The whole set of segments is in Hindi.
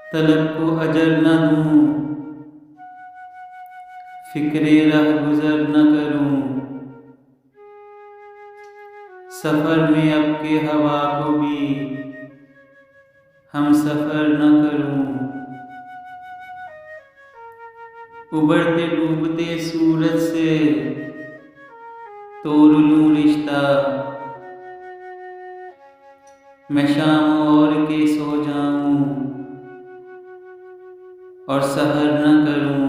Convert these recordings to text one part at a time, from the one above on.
तलब को अजर न दूं, फिक्रे रह गुजर न करूं, सफर में अब के हवा को भी हम सफर न करूं। उबरते डूबते सूरज से तोड़ लूं रिश्ता, मैं शाम और के सो जाऊं और सहर न करूं।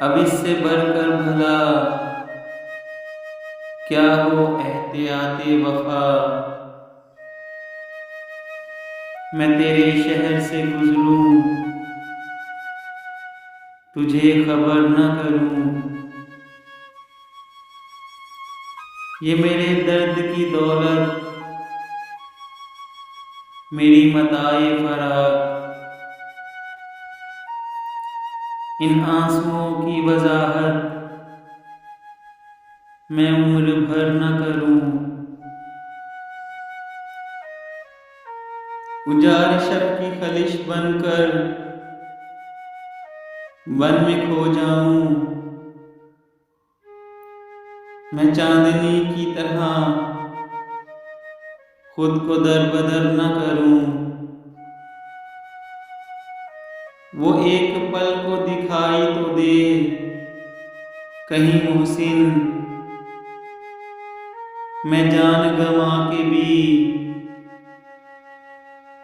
अब इससे बढ़कर भला क्या हो एहतियाते वफा, मैं तेरे शहर से गुजरूं तुझे खबर न करूं। ये मेरे दर्द की दौलत मेरी मताए फराक, इन आंसुओं की वजाहत मैं उम्र भर न करूं। उजाड़ शब की खलिश बनकर वन में खो जाऊं, मैं चांदनी की तरह खुद को दरबदर न करूं। वो एक पल को दिखाई तो दे कहीं मोहसिन, मैं जान गंवा के भी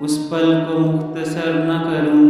उस पल को मुख्तसर न करूं।